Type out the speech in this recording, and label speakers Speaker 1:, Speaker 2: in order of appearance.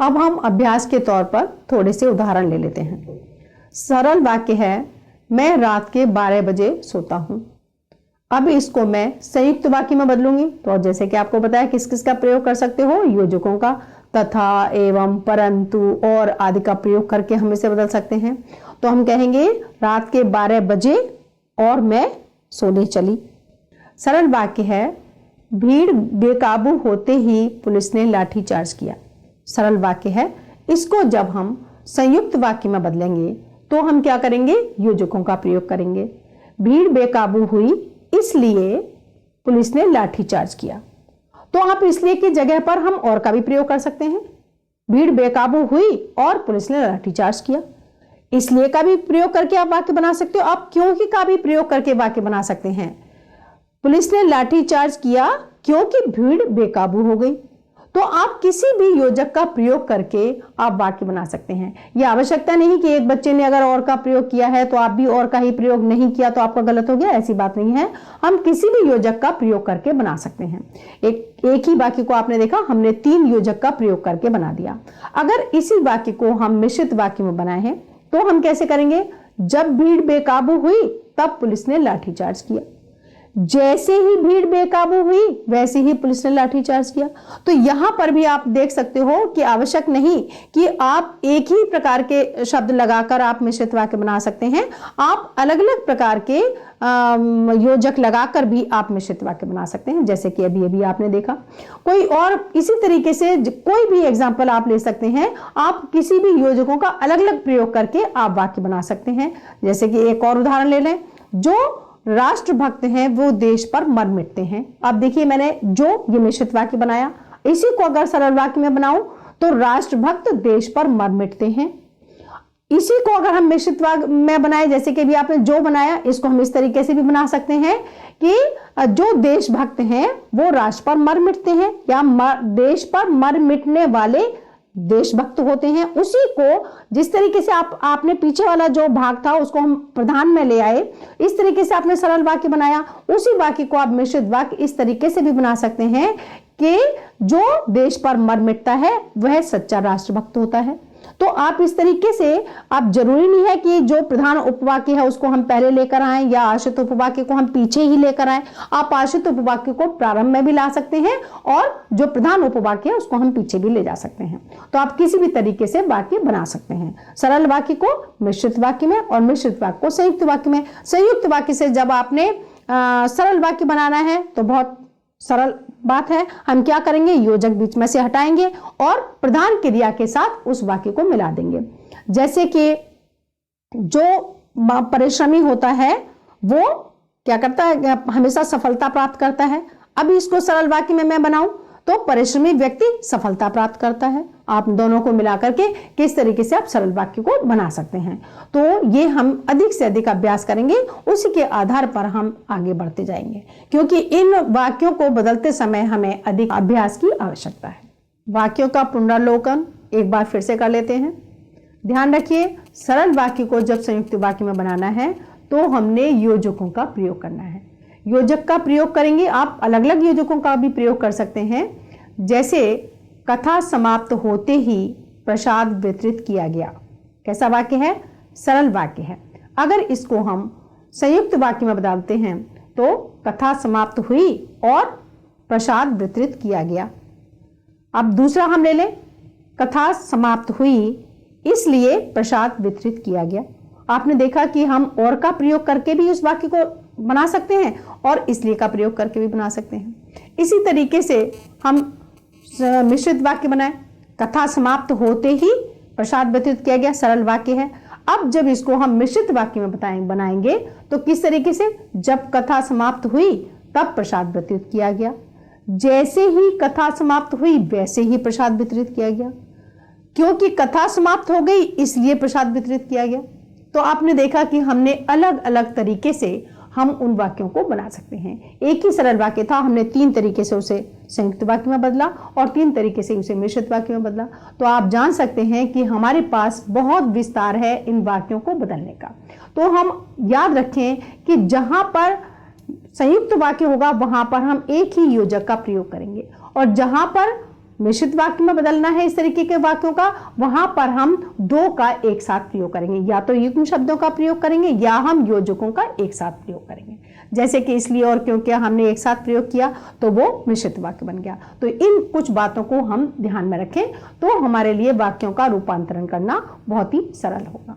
Speaker 1: अब हम अभ्यास के तौर पर थोड़े से उदाहरण ले लेते हैं। सरल वाक्य है, मैं रात के 12 बजे सोता हूं। अब इसको मैं संयुक्त वाक्य में बदलूंगी। तो जैसे कि आपको बताया किस किस का प्रयोग कर सकते हो, योजकों का, तथा, एवं, परंतु और आदि का प्रयोग करके हम इसे बदल सकते हैं। तो हम कहेंगे रात के 12 बजे और मैं सोने चली। सरल वाक्य है, भीड़ बेकाबू होते ही पुलिस ने लाठीचार्ज किया। सरल वाक्य है, इसको जब हम संयुक्त वाक्य में बदलेंगे तो हम क्या करेंगे, योजकों का प्रयोग करेंगे। भीड़ बेकाबू हुई इसलिए पुलिस ने लाठीचार्ज किया। तो आप इसलिए की जगह पर हम और का भी प्रयोग कर सकते हैं। भीड़ बेकाबू हुई और पुलिस ने लाठीचार्ज किया। इसलिए का भी प्रयोग करके आप वाक्य बना सकते हो। आप क्योंकि का भी प्रयोग करके वाक्य बना सकते हैं। पुलिस ने लाठीचार्ज किया क्योंकि भीड़ बेकाबू हो गई। तो आप किसी भी योजक का प्रयोग करके आप वाक्य बना सकते हैं। यह आवश्यकता नहीं कि एक बच्चे ने अगर और का प्रयोग किया है तो आप भी और का ही प्रयोग नहीं किया तो आपका गलत हो गया, ऐसी बात नहीं है। हम किसी भी योजक का प्रयोग करके बना सकते हैं। एक ही वाक्य को आपने देखा, हमने 3 योजक का प्रयोग करके बना दिया। अगर इसी वाक्य को हम मिश्रित वाक्य में बनाए हैं तो हम कैसे करेंगे, जब भीड़ बेकाबू हुई तब पुलिस ने लाठीचार्ज किया। जैसे ही भीड़ बेकाबू हुई वैसे ही पुलिस ने लाठीचार्ज किया। तो यहां पर भी आप देख सकते हो कि आवश्यक नहीं कि आप एक ही प्रकार के शब्द लगाकर आप मिश्रित वाक्य बना सकते हैं। आप अलग अलग प्रकार के योजक लगाकर भी आप मिश्रित वाक्य बना सकते हैं, जैसे कि अभी अभी आपने देखा। कोई और इसी तरीके से कोई भी एग्जाम्पल आप ले सकते हैं। आप किसी भी योजकों का अलग अलग प्रयोग करके आप वाक्य बना सकते हैं। जैसे कि एक और उदाहरण ले लें, जो राष्ट्रभक्त हैं वो देश पर मर मिटते हैं। अब देखिए मैंने जो ये मिश्रित वाक्य बनाया, इसी को अगर सरल वाक्य में बनाऊं तो राष्ट्रभक्त देश पर मर मिटते हैं। इसी को अगर हम मिश्रित वाक्य में बनाए, जैसे कि भी आपने जो बनाया, इसको हम इस तरीके से भी बना सकते हैं कि जो देशभक्त हैं वो राष्ट्र पर मर मिटते हैं, या देश पर मर मिटने वाले देशभक्त होते हैं। उसी को जिस तरीके से आपने पीछे वाला जो भाग था उसको हम प्रधान में ले आए, इस तरीके से आपने सरल वाक्य बनाया। उसी वाक्य को आप मिश्रित वाक्य इस तरीके से भी बना सकते हैं कि जो देश पर मर मिटता है वह सच्चा राष्ट्रभक्त होता है। तो आप इस तरीके से, आप जरूरी नहीं है कि जो प्रधान उपवाक्य है उसको हम पहले लेकर आए या आश्रित उपवाक्य को हम पीछे ही लेकर आए। आप आश्रित उपवाक्य को प्रारंभ में भी ला सकते हैं और जो प्रधान उपवाक्य है उसको हम पीछे भी ले जा सकते हैं। तो आप किसी भी तरीके से वाक्य बना सकते हैं। सरल वाक्य को मिश्रित वाक्य में और मिश्रित वाक्य को संयुक्त वाक्य में। संयुक्त वाक्य से जब आपने सरल वाक्य बनाना है तो बहुत सरल बात है, हम क्या करेंगे, योजक बीच में से हटाएंगे और प्रधान क्रिया के साथ उस वाक्य को मिला देंगे। जैसे कि जो परिश्रमी होता है वो क्या करता है, हमेशा सफलता प्राप्त करता है। अब इसको सरल वाक्य में मैं बनाऊं तो परिश्रमी व्यक्ति सफलता प्राप्त करता है। आप दोनों को मिलाकर के किस तरीके से आप सरल वाक्य को बना सकते हैं, तो ये हम अधिक से अधिक अभ्यास करेंगे, उसी के आधार पर हम आगे बढ़ते जाएंगे, क्योंकि इन वाक्यों को बदलते समय हमें अधिक अभ्यास की आवश्यकता है। वाक्यों का पुनरावलोकन एक बार फिर से कर लेते हैं। ध्यान रखिए, सरल वाक्य को जब संयुक्त वाक्य में बनाना है तो हमने योजकों का प्रयोग करना है। योजक का प्रयोग करेंगे, आप अलग अलग योजकों का भी प्रयोग कर सकते हैं। जैसे कथा समाप्त होते ही प्रसाद वितरित किया गया, कैसा वाक्य है, सरल वाक्य है। अगर इसको हम संयुक्त वाक्य में बदलते हैं तो कथा समाप्त हुई और प्रसाद वितरित किया गया। अब दूसरा हम ले लें, कथा समाप्त हुई इसलिए प्रसाद वितरित किया गया। आपने देखा कि हम और का प्रयोग करके भी उस वाक्य को बना सकते हैं और इसलिए का प्रयोग करके भी बना सकते हैं। इसी तरीके से हम मिश्रित वाक्य बनाए, कथा समाप्त होते ही प्रसाद वितरित किया गया, सरल वाक्य है। अब जब इसको हम मिश्रित वाक्य में बनाएंगे तो किस तरीके से, जब कथा समाप्त हुई तब प्रसाद वितरित किया गया। जैसे ही कथा समाप्त हुई वैसे ही प्रसाद वितरित किया गया। क्योंकि कथा समाप्त हो गई इसलिए प्रसाद वितरित किया गया। तो आपने देखा कि हमने अलग अलग तरीके से हम उन वाक्यों को बना सकते हैं। एक ही सरल वाक्य था, हमने 3 तरीके से उसे संयुक्त वाक्य में बदला और 3 तरीके से उसे मिश्रित वाक्य में बदला। तो आप जान सकते हैं कि हमारे पास बहुत विस्तार है इन वाक्यों को बदलने का। तो हम याद रखें कि जहां पर संयुक्त वाक्य होगा वहां पर हम एक ही योजक का प्रयोग करेंगे और जहां पर मिश्रित वाक्य में बदलना है इस तरीके के वाक्यों का, वहां पर हम दो का एक साथ प्रयोग करेंगे, या तो युग्म शब्दों का प्रयोग करेंगे या हम योजकों का एक साथ प्रयोग करेंगे। जैसे कि इसलिए और क्योंकि हमने एक साथ प्रयोग किया तो वो मिश्रित वाक्य बन गया। तो इन कुछ बातों को हम ध्यान में रखें तो हमारे लिए वाक्यों का रूपांतरण करना बहुत ही सरल होगा।